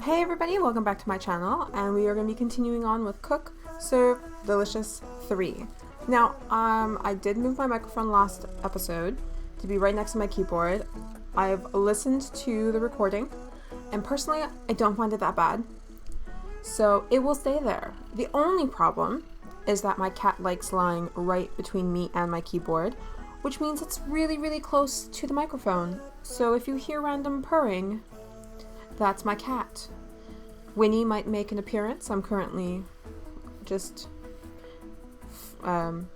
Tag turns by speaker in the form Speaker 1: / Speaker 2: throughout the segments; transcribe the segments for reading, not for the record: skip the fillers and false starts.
Speaker 1: Hey everybody, welcome back to my channel, and we are going to be continuing on with Cook, Serve, Delicious 3. Now, I did move my microphone last episode to be right next to my keyboard. I've listened to the recording, and personally, I don't find it that bad. So it will stay there. The only problem is that my cat likes lying right between me and my keyboard, which means it's really close to the microphone. So if you hear random purring, that's my cat. Winnie might make an appearance. I'm currently just,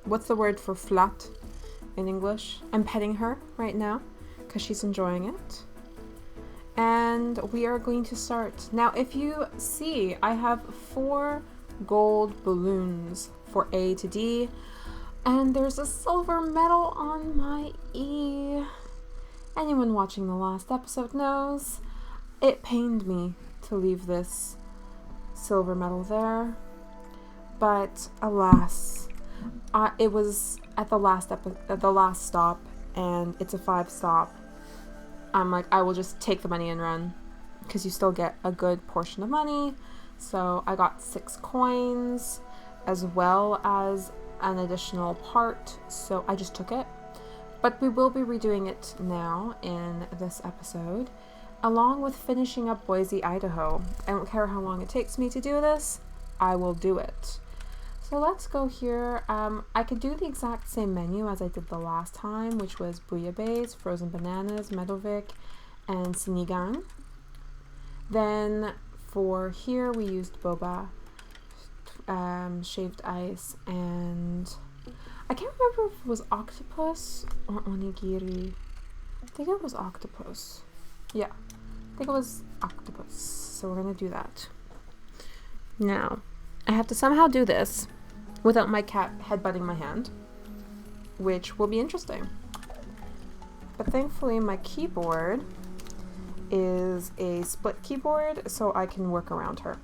Speaker 1: what's the word for flat in English? I'm petting her right now because she's enjoying it. And we are going to start. Now, if you see, I have 4 gold balloons for A to D, and there's a silver medal on my E. Anyone watching the last episode knows it pained me to leave this silver medal there, but alas, it was at the last stop, and it's a 5-stop. I'm like, I will just take the money and run, because you still get a good portion of money. So I got 6 coins, as well as an additional part, so I just took it. But we will be redoing it now in this episode, along with finishing up Boise, Idaho. I don't care how long it takes me to do this, I will do it. So let's go here. I could do the exact same menu as I did the last time, which was bouillabaisse, frozen bananas, medovic, and sinigang. Then for here we used boba, shaved ice, and I can't remember if it was octopus or onigiri. I think it was octopus. Yeah, I think it was octopus. So we're gonna do that. Now, I have to somehow do this without my cat headbutting my hand, which will be interesting. But thankfully my keyboard is a split keyboard, so I can work around her.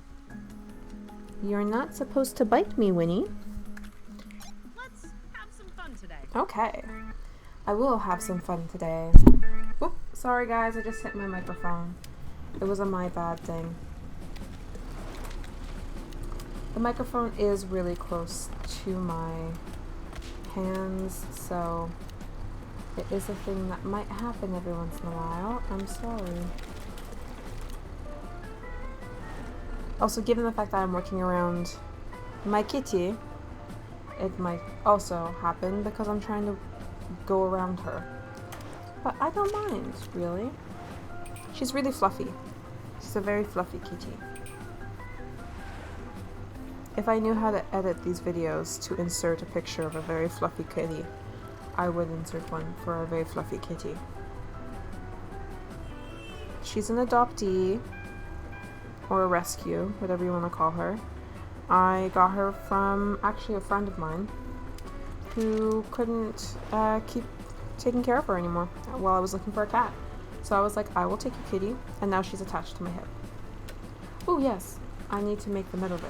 Speaker 1: You're not supposed to bite me, Winnie.
Speaker 2: Let's have some fun today.
Speaker 1: Okay, I will have some fun today. Oop, sorry guys, I just hit my microphone. It was a my bad thing. The microphone is really close to my hands, so it is a thing that might happen every once in a while. I'm sorry. Also, given the fact that I'm working around my kitty, it might also happen because I'm trying to go around her. But I don't mind, really. She's really fluffy. She's a very fluffy kitty. If I knew how to edit these videos to insert a picture of a very fluffy kitty, I would insert one for a very fluffy kitty. She's an adoptee, or a rescue, whatever you want to call her. I got her from actually a friend of mine who couldn't keep taking care of her anymore while I was looking for a cat. So I was like, I will take your kitty, and now she's attached to my hip. Oh yes, I need to make the medovic.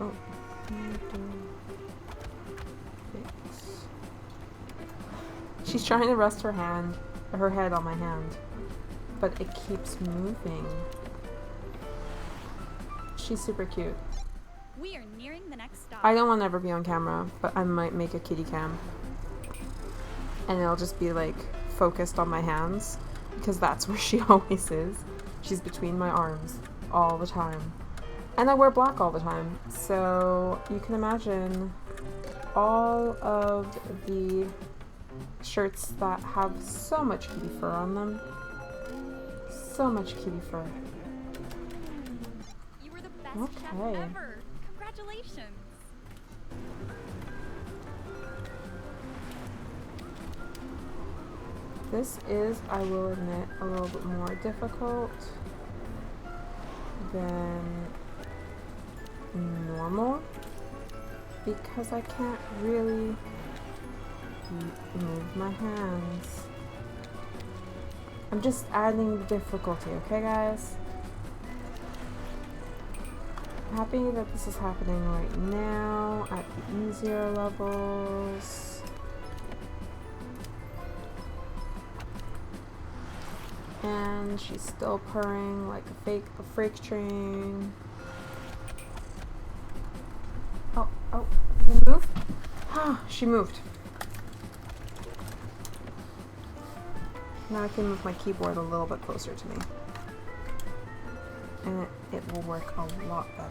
Speaker 1: Oh, she's trying to rest her head on my hand, but it keeps moving. She's super cute.
Speaker 2: We are nearing the next stop.
Speaker 1: I don't want to ever be on camera, but I might make a kitty cam. And it'll just be like focused on my hands, because that's where she always is. She's between my arms all the time. And I wear black all the time, so you can imagine all of the shirts that have so much kitty fur on them. So much kitty fur.
Speaker 2: You were the best chef ever. Congratulations.
Speaker 1: This is, I will admit, a little bit more difficult than normal, because I can't really move my hands. I'm just adding the difficulty, okay guys? I'm happy that this is happening right now at the easier levels. And she's still purring like a freight train. Oh, did you move? Ah, she moved. Now I can move my keyboard a little bit closer to me. And it will work a lot better.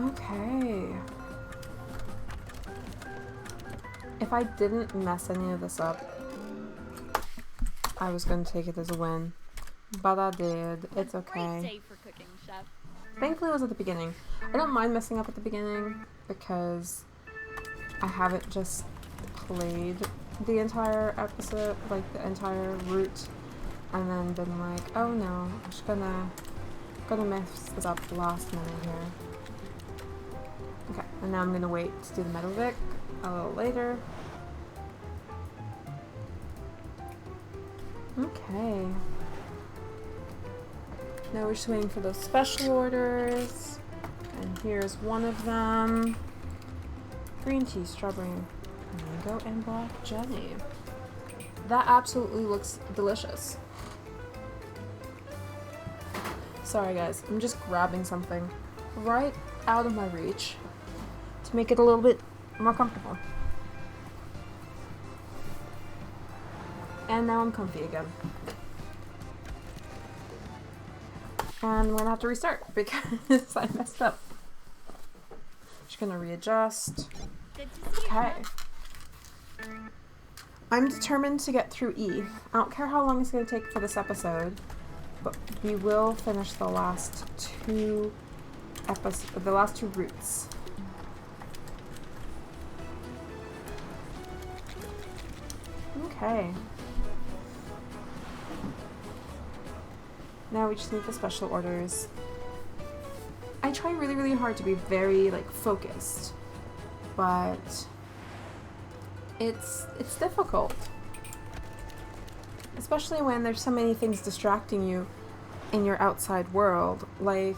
Speaker 1: Okay. If I didn't mess any of this up, I was going to take it as a win. But I did. It's okay.
Speaker 2: Great day for cooking, chef.
Speaker 1: Thankfully it was at the beginning. I don't mind messing up at the beginning because I haven't just played the entire episode, like the entire route, and then been like, oh no, I'm just gonna mess this up last minute here. Okay, and now I'm gonna wait to do the Metal Vic a little later. Okay. Now we're just waiting for those special orders. And here's one of them. Green tea, strawberry, mango, and black jelly. That absolutely looks delicious. Sorry guys, I'm just grabbing something right out of my reach to make it a little bit more comfortable. And now I'm comfy again. And we're gonna have to restart because I messed up. Just gonna readjust. Okay. I'm determined to get through E. I don't care how long it's gonna take for this episode, but we will finish the last two routes. Okay. Now we just need the special orders. I try really, really hard to be very, like, focused, but it's difficult. Especially when there's so many things distracting you in your outside world. Like,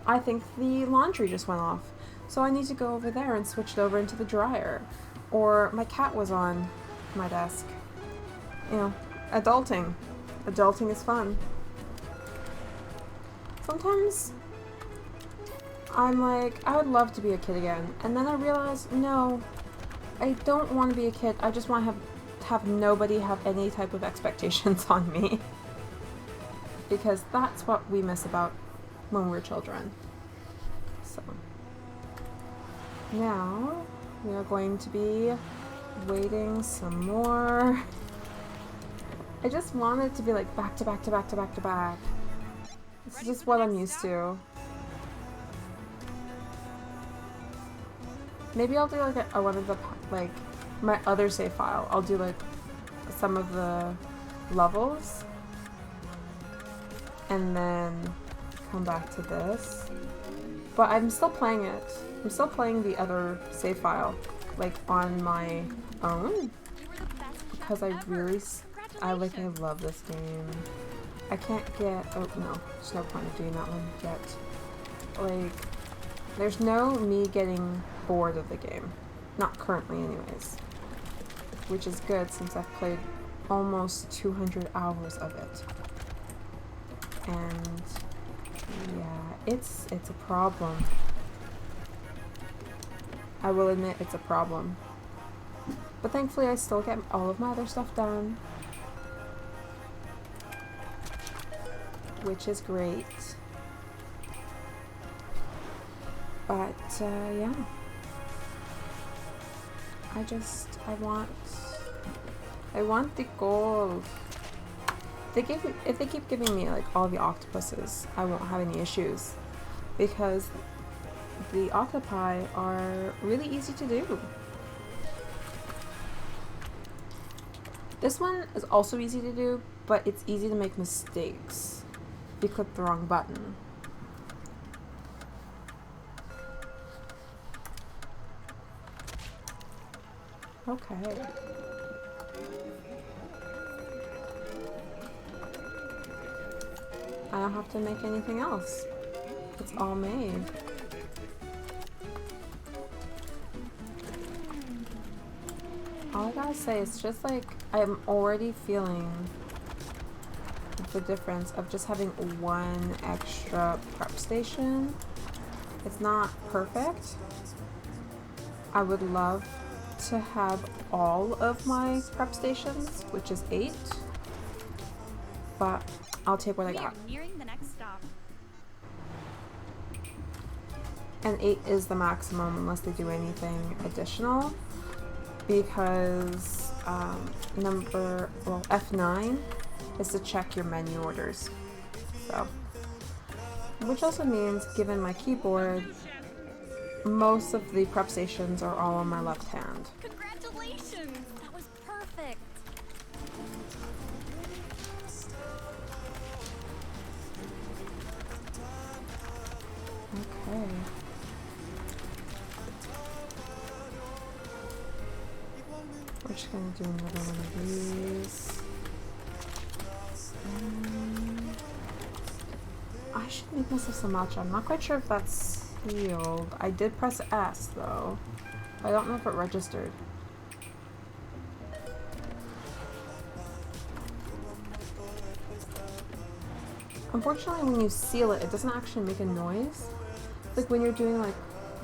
Speaker 1: I think the laundry just went off, so I need to go over there and switch it over into the dryer. Or my cat was on my desk. You know, adulting. Adulting is fun. Sometimes I'm like, I would love to be a kid again. And then I realize, no, I don't want to be a kid. I just want to have nobody have any type of expectations on me. Because that's what we miss about when we're children. So, now we are going to be waiting some more. I just want it to be like back to back to back to back to back. This is just what I'm used to. Maybe I'll do like one of the, like, my other save file. I'll do like some of the levels and then come back to this. But I'm still playing it. I'm still playing the other save file, like, on my own because I really, I love this game. I can't get, oh no, there's no point of doing that one yet. Like, there's no me getting bored of the game. Not currently anyways. Which is good since I've played almost 200 hours of it. And yeah, it's a problem. I will admit it's a problem. But thankfully I still get all of my other stuff done. Which is great. But yeah. I want the gold. If they keep giving me like all the octopuses, I won't have any issues because the octopi are really easy to do. This one is also easy to do, but it's easy to make mistakes if you click the wrong button. Okay. I don't have to make anything else. It's all made. all I gotta say is just like I'm already feeling the difference of just having one extra prep station. It's not perfect. I would love to have all of my prep stations, which is 8, but I'll take what I got.
Speaker 2: Nearing the next stop.
Speaker 1: And 8 is the maximum unless they do anything additional, because F9 is to check your menu orders. So, which also means, given my keyboard, most of the prep stations are all on my left hand.
Speaker 2: Congratulations! That was perfect.
Speaker 1: Okay. We're just gonna do another one of these. I should make myself some matcha. I'm not quite sure if that's sealed. I did press S though. I don't know if it registered. Unfortunately, when you seal it, it doesn't actually make a noise. Like when you're doing like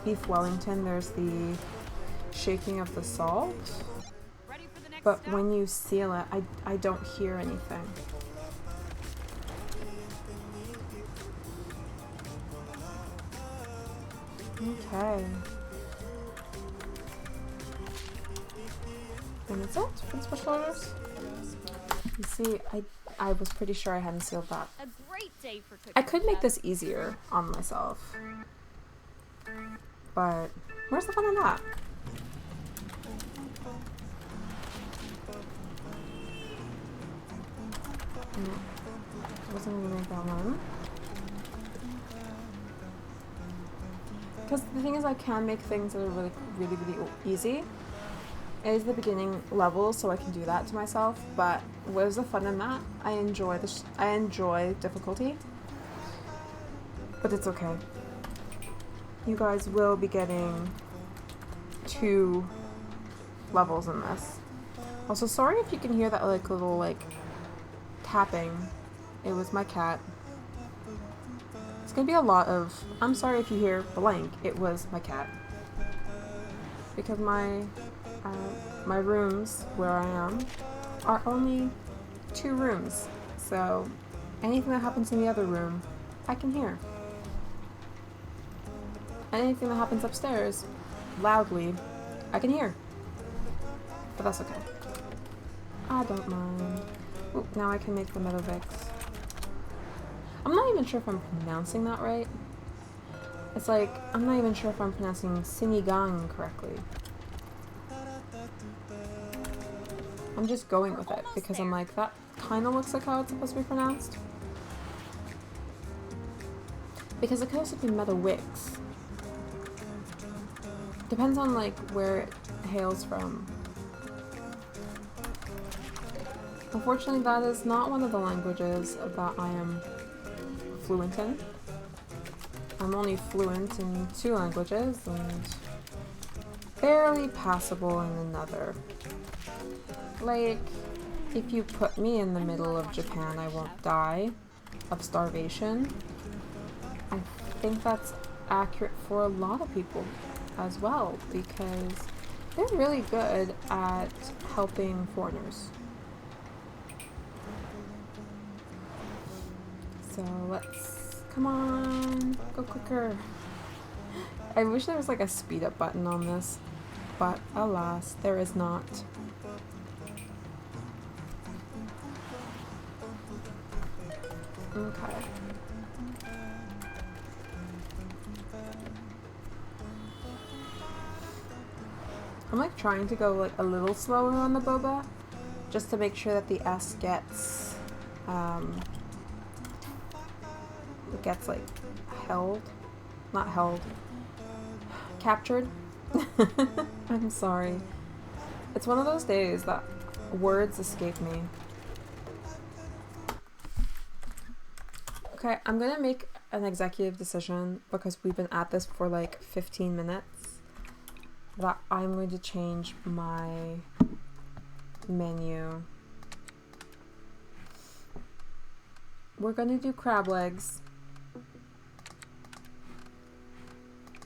Speaker 1: beef Wellington, there's the shaking of the salt. But when you seal it, I don't hear anything. Okay. And that's it for the special orders. You see, I was pretty sure I hadn't sealed that.
Speaker 2: A great day for cooking.
Speaker 1: I could make this easier on myself. But where's the fun in that? No, I wasn't gonna make that one. Because the thing is, I can make things that are really easy. It is the beginning level, so I can do that to myself. But where's the fun in that? I enjoy this. I enjoy difficulty, but it's okay. You guys will be getting 2 levels in this. Also, sorry if you can hear that like little like tapping. It was my cat. It's gonna be a lot of, I'm sorry if you hear blank, it was my cat. Because my rooms where I am are only 2 rooms. So anything that happens in the other room, I can hear. Anything that happens upstairs, loudly, I can hear. But that's okay. I don't mind. Ooh, now I can make the Meadowvix. I'm not even sure if I'm pronouncing that right. It's like, I'm not even sure if I'm pronouncing Sinigang correctly. I'm just going with it because I'm like, that kind of looks like how it's supposed to be pronounced. Because it could also be Meadowvix. Depends on like where it hails from. Unfortunately, that is not one of the languages that I am fluent in. I'm only fluent in 2 languages and barely passable in another. Like, if you put me in the middle of Japan, I won't die of starvation. I think that's accurate for a lot of people as well, because they're really good at helping foreigners. So let's, come on, go quicker. I wish there was like a speed up button on this, but alas, there is not. Okay. I'm like trying to go like a little slower on the boba, just to make sure that the S gets, it gets like held, not held, captured. I'm sorry. It's one of those days that words escape me. Okay, I'm gonna make an executive decision because we've been at this for like 15 minutes that I'm going to change my menu. We're gonna do crab legs.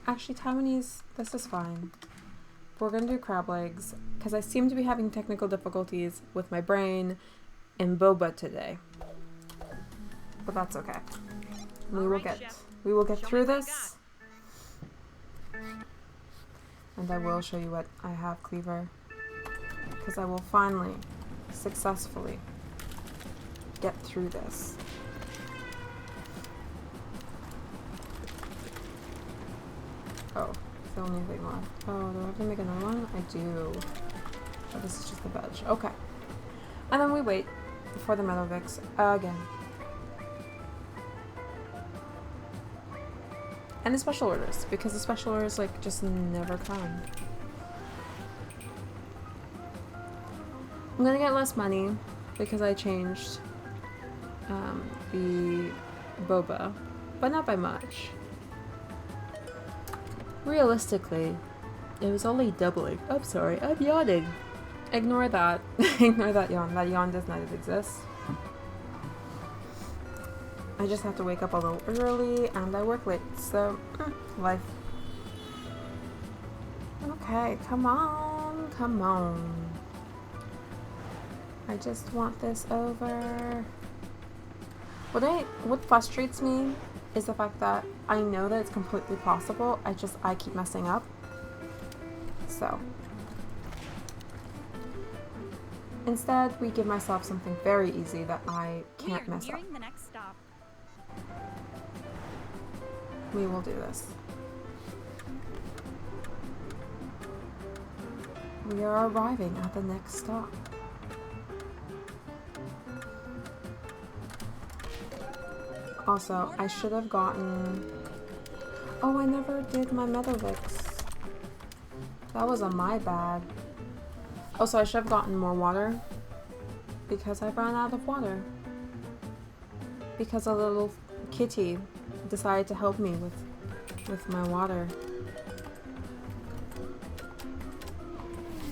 Speaker 1: Actually, Taiwanese, this is fine. We're gonna do crab legs because I seem to be having technical difficulties with my brain and boba today. But that's okay. We will get through this. And I will show you what I have, Cleaver. Because I will finally, successfully get through this. Oh, it's the only thing left. Oh, do I have to make another one? I do. Oh, this is just the veg. Okay. And then we wait for the Meadowvix again. And the special orders, because the special orders like just never come. I'm gonna get less money because I changed the boba, but not by much. Realistically, it was only doubling. I'm sorry, I'm yawning. Ignore that. Ignore that yawn. That yawn does not exist. I just have to wake up a little early and I work late, so life. Okay, come on, come on. I just want this over. What frustrates me is the fact that I know that it's completely possible. I keep messing up. So instead, we give myself something very easy that I can't mess up.
Speaker 2: The next stop.
Speaker 1: We will do this. We are arriving at the next stop. Also, I should have gotten... Oh, I never did my Meadowvix. That was on my bad. Also, I should have gotten more water. Because I ran out of water. Because a little kitty decided to help me with my water.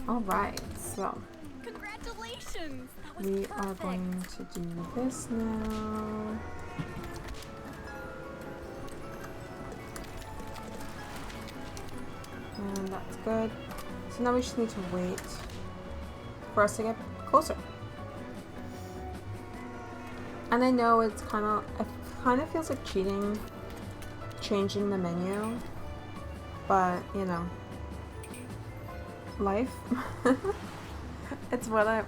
Speaker 1: Alright, so...
Speaker 2: Congratulations! That was
Speaker 1: we
Speaker 2: perfect.
Speaker 1: are going to do this now. And that's good. So now we just need to wait for us to get closer. And I know it kind of feels like cheating, changing the menu, but you know, life. It's what I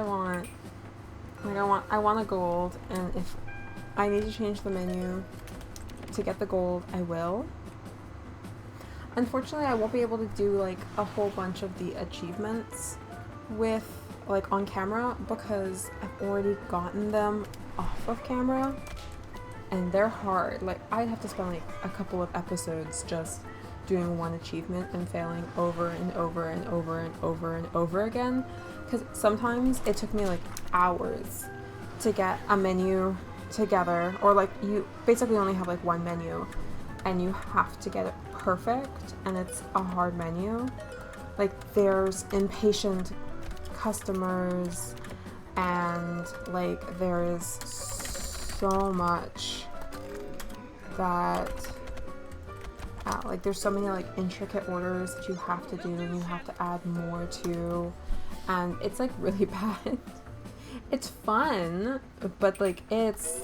Speaker 1: want. Like I want a gold, and if I need to change the menu to get the gold, I will. Unfortunately, I won't be able to do like a whole bunch of the achievements with like on camera because I've already gotten them off of camera and they're hard. Like I'd have to spend like a couple of episodes just doing one achievement and failing over and over and over and over and over again, because sometimes it took me like hours to get a menu together, or like you basically only have like one menu and you have to get it perfect, and it's a hard menu. Like there's impatient customers and like there is so much that like there's so many like intricate orders that you have to do and you have to add more to, and it's like really bad. It's fun, but like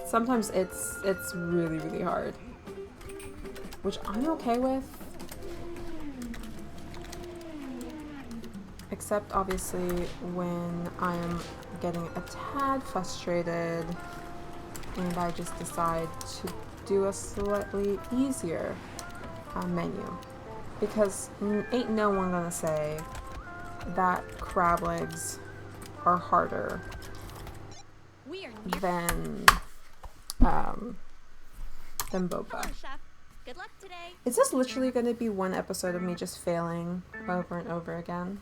Speaker 1: sometimes it's really, really hard, which I'm okay with. Except obviously when I am getting a tad frustrated and I just decide to do a slightly easier menu, because ain't no one gonna say that crab legs are harder than boba.
Speaker 2: Hello, Chef. Good luck today.
Speaker 1: Is this literally going to be one episode of me just failing over and over again?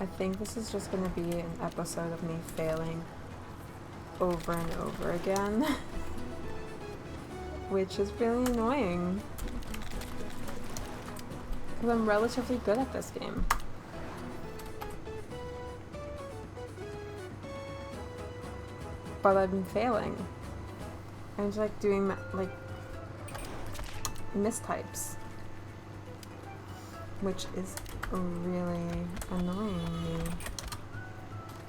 Speaker 1: I think this is just going to be an episode of me failing over and over again. Which is really annoying. Because I'm relatively good at this game. but I've been failing. I'm just like doing like mistypes, which is really annoying me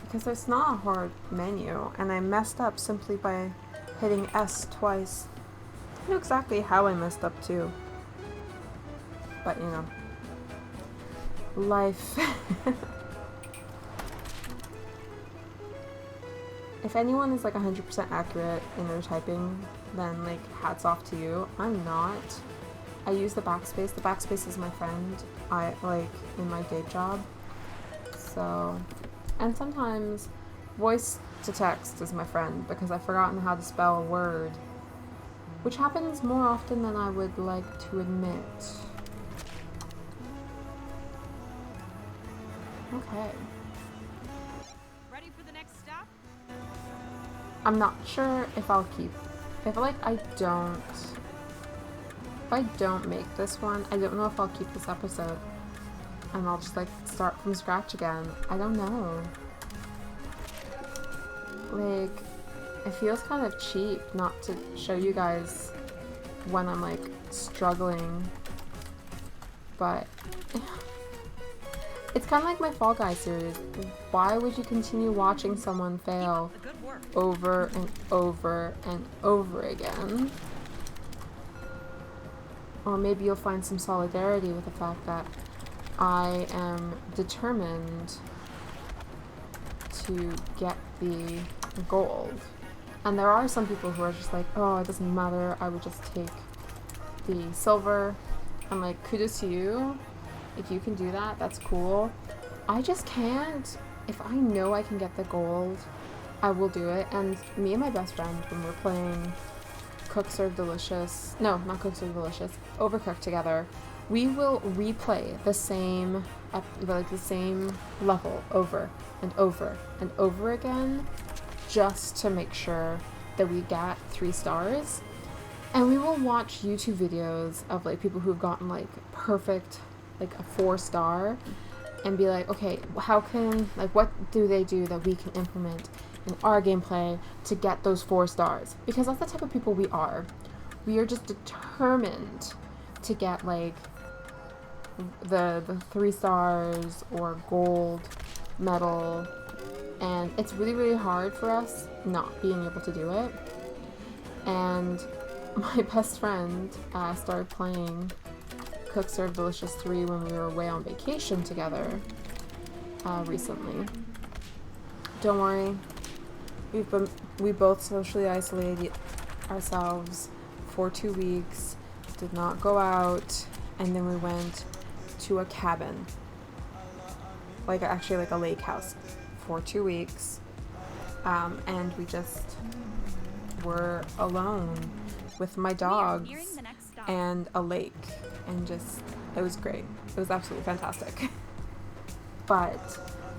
Speaker 1: because it's not a hard menu, and I messed up simply by hitting S twice. I know exactly how I messed up too, but you know, life. If anyone is like 100% accurate in their typing, then like hats off to you. I'm not. I use the backspace. The backspace is my friend. I like in my day job. So, and sometimes voice to text is my friend because I've forgotten how to spell a word, which happens more often than I would like to admit. Okay.
Speaker 2: Ready for the next stop?
Speaker 1: I'm not sure if I'll keep. If I don't make this one, I don't know if I'll keep this episode. And I'll just like start from scratch again. I don't know. Like, it feels kind of cheap not to show you guys when I'm like struggling. But it's kind of like my Fall Guys series. Why would you continue watching someone fail over and over and over again? Or maybe you'll find some solidarity with the fact that I am determined to get the gold. And there are some people who are just like, oh, it doesn't matter, I would just take the silver. I'm like, kudos to you. If you can do that, that's cool. I just can't. If I know I can get the gold, I will do it. And me and my best friend, when we're playing Cook Serve Delicious, no, not Cook Serve Delicious, Overcooked together, we will replay the same level over and over and over again just to make sure that we get 3 stars. And we will watch YouTube videos of like people who've gotten like perfect, like a 4-star, and be like, okay, how can, like, what do they do that we can implement in our gameplay to get those 4 stars? Because that's the type of people we are. We are just determined to get like the 3 stars or gold medal, and it's really hard for us not being able to do it. And my best friend started playing Cook Serve Delicious 3 when we were away on vacation together recently. Don't worry, we both socially isolated ourselves for 2 weeks, did not go out, and then we went to a cabin, like actually like a lake house, for 2 weeks, and we just were alone with my dogs and a lake, and just, it was great. It was absolutely fantastic. But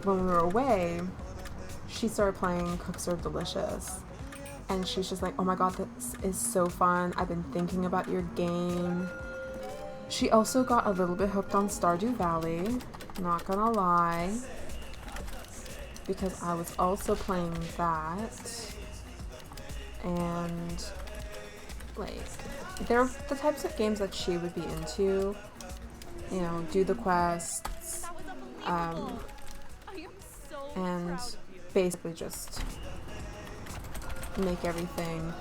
Speaker 1: when we were away, she started playing Cook Serve Delicious, and she's just like, oh my god, this is so fun, I've been thinking about your game. She also got a little bit hooked on Stardew Valley, not gonna lie, because I was also playing that. And like, they're the types of games that she would be into, you know, do the quests, and basically just make everything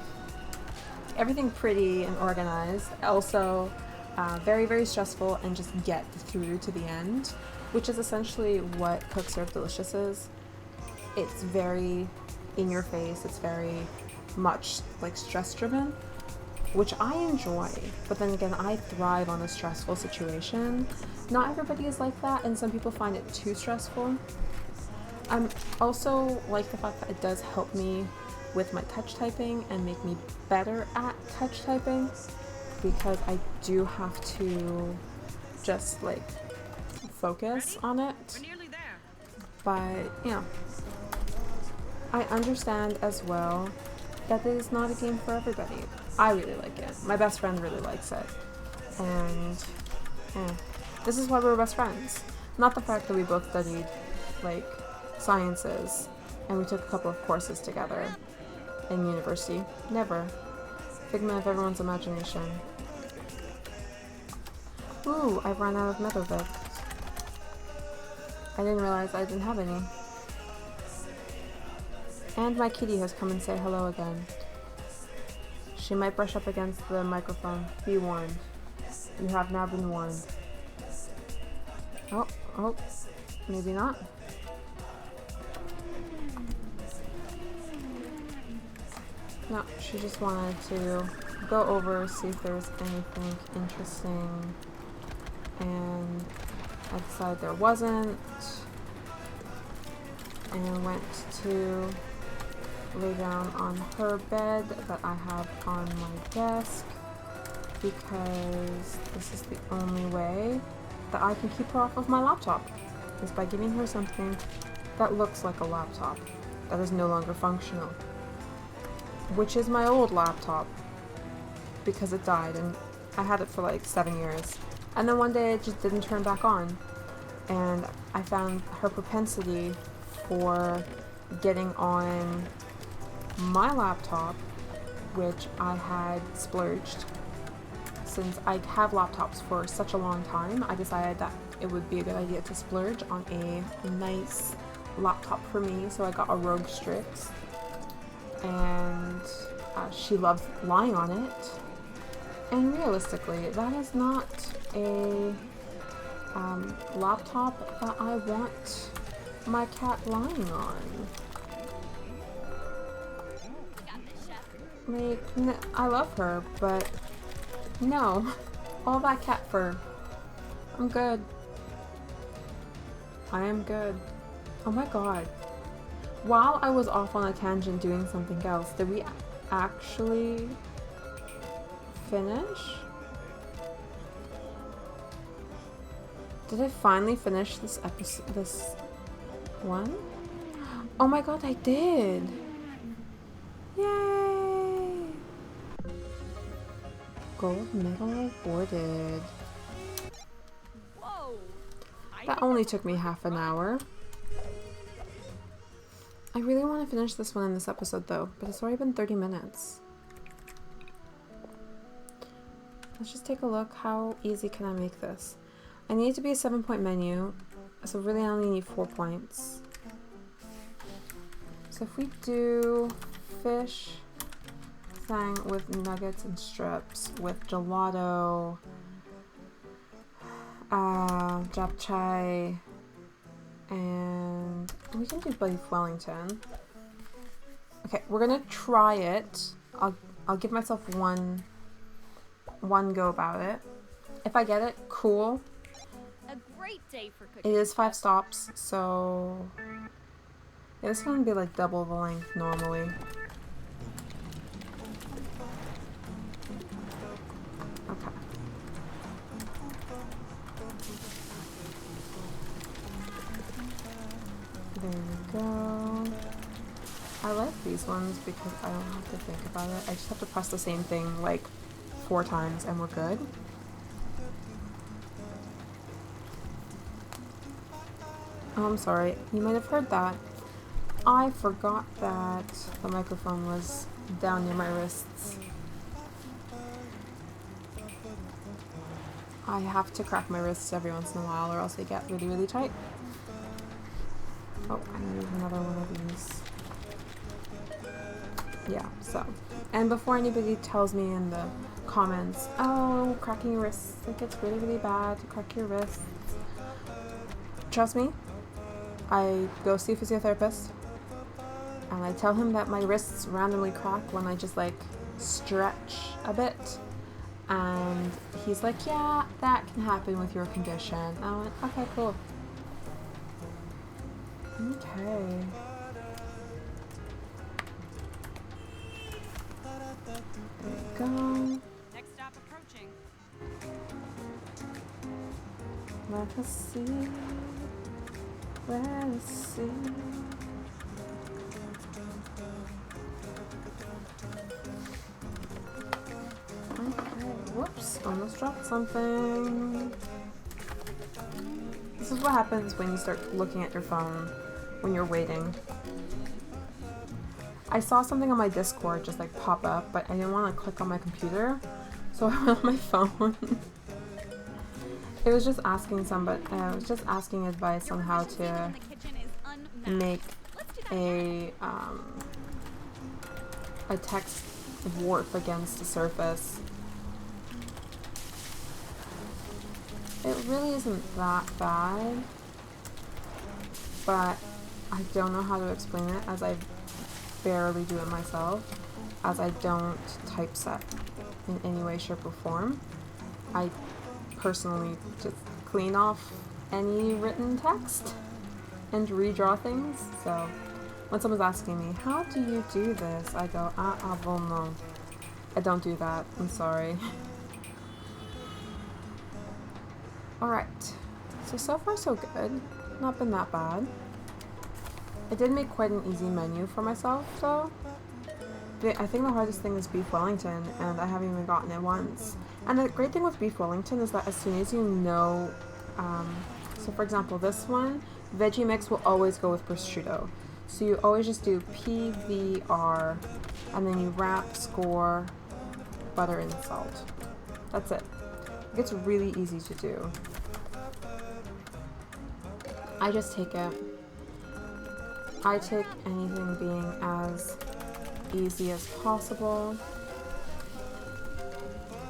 Speaker 1: pretty and organized. Also, very stressful, and just get through to the end, which is essentially what Cook Serve Delicious is. It's very in your face, it's very much like stress driven, which I enjoy, but then again, I thrive on a stressful situation. Not everybody is like that, and some people find it too stressful. I'm also like the fact that it does help me with my touch typing and make me better at touch typing, because I do have to just like focus on it.
Speaker 2: We're nearly there.
Speaker 1: But you know, I understand as well that it is not a game for everybody. I really like it. My best friend really likes it. And this is why we're best friends. Not the fact that we both studied like sciences and we took a couple of courses together. in university. Never. Figment of everyone's imagination. Ooh, I've run out of metal bits. I didn't realize I didn't have any. And my kitty has come and say hello again. She might brush up against the microphone. Be warned. You have now been warned. Oh, maybe not. No, she just wanted to go over, see if there was anything interesting, and I decided there wasn't, and went to lay down on her bed that I have on my desk, because this is the only way that I can keep her off of my laptop, is by giving her something that looks like a laptop, that is no longer functional. Which is my old laptop, because it died, and I had it for like 7 years. And then one day it just didn't turn back on. And I found her propensity for getting on my laptop, which I had splurged. Since I have laptops for such a long time, I decided that it would be a good idea to splurge on a nice laptop for me, so I got a Rogue Strix. And she loves lying on it. And realistically, that is not a laptop that I want my cat lying on. Like, I love her, but no. All that cat fur. I'm good. I am good. Oh my god. While I was off on a tangent doing something else, did we actually finish? Did I finally finish this episode, this one? Oh my god, I did! Yay! Gold medal awarded.
Speaker 2: Whoa!
Speaker 1: That only took me half an hour. I really want to finish this one in this episode though, but it's already been 30 minutes. Let's just take a look. How easy can I make this? I need it to be a 7-point menu, so really I only need 4 points. So if we do fish thing with nuggets and strips, with gelato, japchae, and we can do beef Wellington. Okay, we're gonna try it. I'll give myself one go about it. If I get it, cool.
Speaker 2: A great day for cooking.
Speaker 1: It is 5 stops, so yeah, this is gonna be like double the length normally. Okay. There we go. I like these ones because I don't have to think about it. I just have to press the same thing like 4 times and we're good. Oh, I'm sorry. You might have heard that. I forgot that the microphone was down near my wrists. I have to crack my wrists every once in a while or else they get really, really tight. Oh, I need another one of these. Yeah, so. And before anybody tells me in the comments, oh, cracking your wrists, like it's really, really bad to crack your wrists. Trust me, I go see a physiotherapist and I tell him that my wrists randomly crack when I just like stretch a bit. And he's like, yeah, that can happen with your condition. I went, okay, cool. Okay. There we go.
Speaker 2: Next stop approaching.
Speaker 1: Let us see. Let us see. Okay, whoops, almost dropped something. This is what happens when you start looking at your phone when you're waiting. I saw something on my Discord just like pop up, but I didn't want to click on my computer, so I went on my phone. It was just asking somebody. It was just asking advice on how to make a text warp against the surface. It really isn't that bad, but I don't know how to explain it, as I barely do it myself, as I don't typeset in any way, shape, or form. I personally just clean off any written text and redraw things. So when someone's asking me, how do you do this? I go, well, no. I don't do that. I'm sorry. Alright. So far so good. Not been that bad. I did make quite an easy menu for myself, though. I think the hardest thing is beef Wellington, and I haven't even gotten it once. And the great thing with beef Wellington is that as soon as you know, so for example, this one, veggie mix will always go with prosciutto. So you always just do PVR, and then you wrap, score, butter, and salt. That's it. It's really easy to do. I just take it. I take anything being as easy as possible.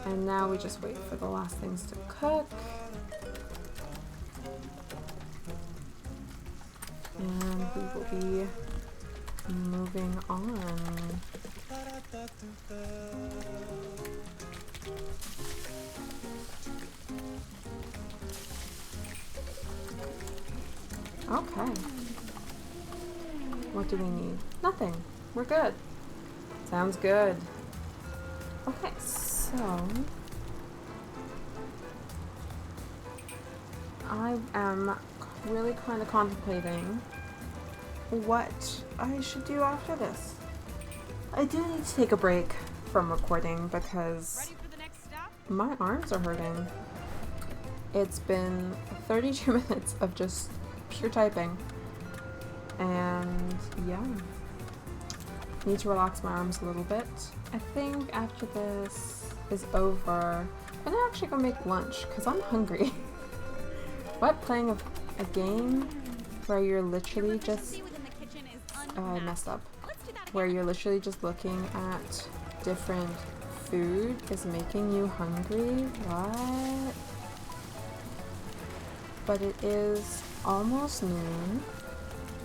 Speaker 1: And now we just wait for the last things to cook. And we will be moving on. Okay. What do we need? Nothing. We're good. Sounds good. Okay, so I am really kind of contemplating what I should do after this. I do need to take a break from recording because
Speaker 2: Ready for the next stop?
Speaker 1: my arms are hurting. It's been 32 minutes of just pure typing. And yeah, need to relax my arms a little bit. I think after this is over, I'm gonna actually go make lunch because I'm hungry. What, playing a game where you're literally just I messed up. Where you're literally just looking at different food is making you hungry? What? But it is almost noon.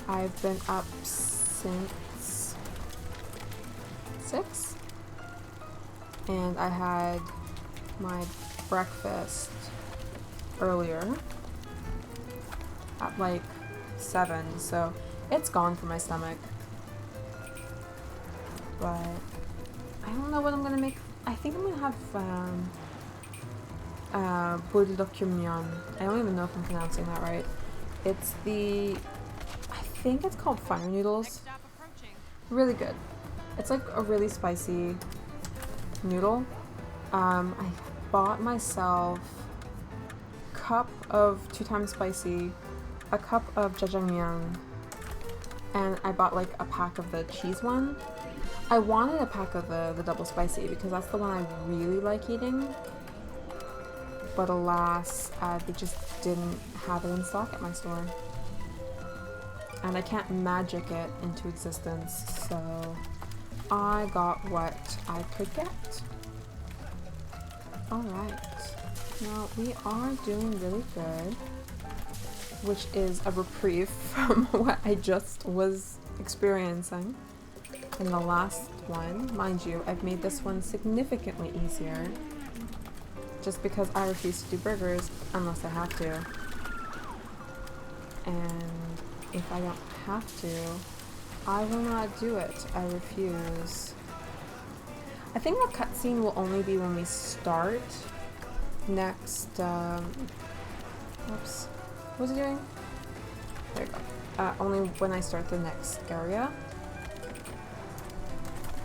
Speaker 1: I've been up since 6, and I had my breakfast earlier at like 7, so it's gone from my stomach. But I don't know what I'm gonna make. I think I'm gonna have bulldogmyeon. I don't even know if I'm pronouncing that right. It's the, I think it's called fire noodles. Really good. It's like a really spicy noodle. I bought myself a cup of 2 times spicy, a cup of jjajangmyeon, and I bought like a pack of the cheese one. I wanted a pack of the double spicy because that's the one I really like eating. But alas, they just didn't have it in stock at my store. And I can't magic it into existence, so I got what I could get. Alright, now we are doing really good, which is a reprieve from what I just was experiencing in the last one. Mind you, I've made this one significantly easier, just because I refuse to do burgers unless I have to. And if I don't have to, I will not do it. I refuse. I think the cutscene will only be when we start next, oops, what was it doing? There you go. Only when I start the next area.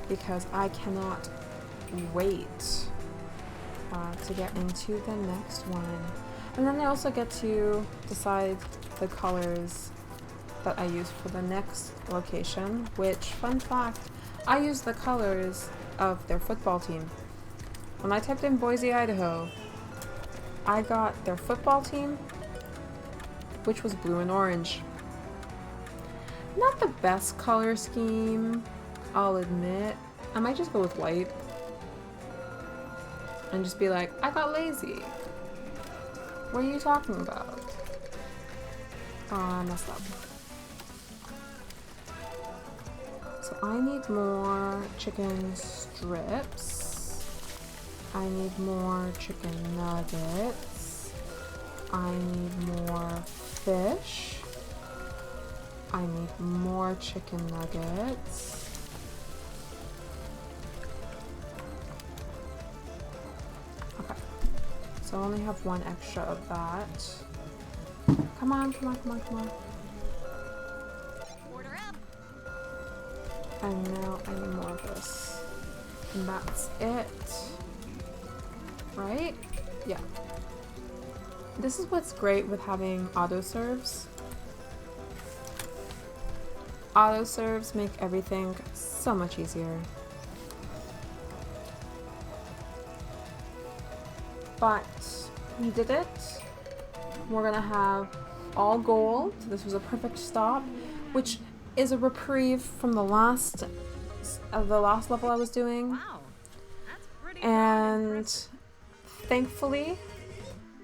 Speaker 1: Because I cannot wait to get into the next one. And then I also get to decide the colors that I use for the next location, which, fun fact, I used the colors of their football team. When I typed in Boise, Idaho, I got their football team, which was blue and orange. Not the best color scheme, I'll admit. I might just go with white. And just be like, I got lazy. What are you talking about? Oh, I messed up. So I need more chicken strips. I need more chicken nuggets. I need more fish. I need more chicken nuggets. Okay. So I only have one extra of that. Come on, come on, come on, come on.
Speaker 2: Order up.
Speaker 1: And now I need more of this. And that's it. Right? Yeah. This is what's great with having auto serves. Auto serves make everything so much easier. But we did it. We're gonna have all gold. This was a perfect stop, which is a reprieve from the last level I was doing.
Speaker 2: Wow. That's pretty
Speaker 1: And thankfully,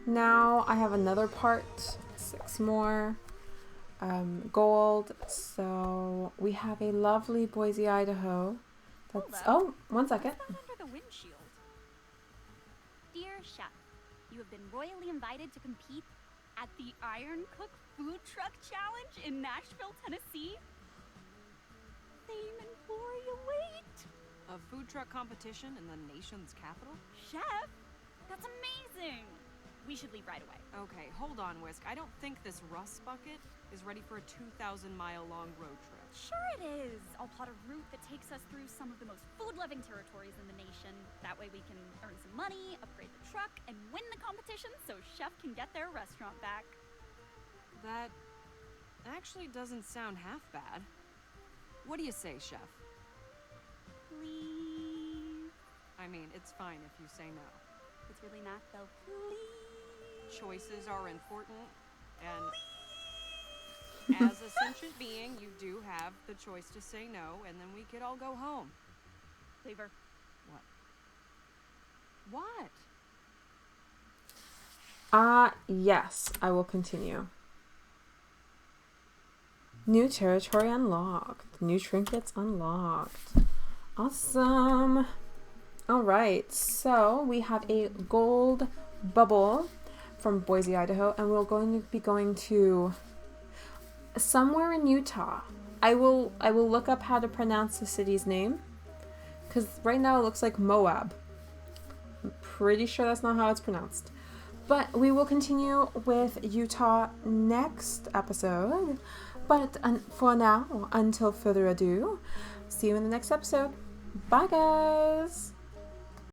Speaker 1: now I have another part, 6 more gold. So we have a lovely Boise, Idaho. That's, oh, 1 second.
Speaker 2: What's that under the windshield? Dear Chef, you have been royally invited to compete at the Iron Cook Food Truck Challenge in Nashville, Tennessee. Fame and glory await.
Speaker 3: A food truck competition in the nation's capital?
Speaker 2: Chef, that's amazing. We should leave right away.
Speaker 3: Okay, hold on, Whisk. I don't think this rust bucket is ready for a 2,000-mile-long road trip.
Speaker 2: Sure it is. I'll plot a route that takes us through some of the most food-loving territories in the nation. That way we can earn some money, upgrade the truck, and win the competition so Chef can get their restaurant back.
Speaker 3: That actually doesn't sound half bad. What do you say, Chef?
Speaker 2: Please.
Speaker 3: I mean, it's fine if you say no.
Speaker 2: It's really not, though. Please.
Speaker 3: Choices are important, and as a sentient being, you do have the choice to say no, and then we could all go home.
Speaker 2: Favor.
Speaker 3: What?
Speaker 1: Yes, I will continue. New territory unlocked. New trinkets unlocked. Awesome. All right, so we have a gold bubble from Boise, Idaho, and we're going to be going to somewhere in Utah. I will look up how to pronounce the city's name, because right now it looks like Moab. I'm pretty sure that's not how it's pronounced. But we will continue with Utah next episode. But for now, until further ado, see you in the next episode. Bye, guys!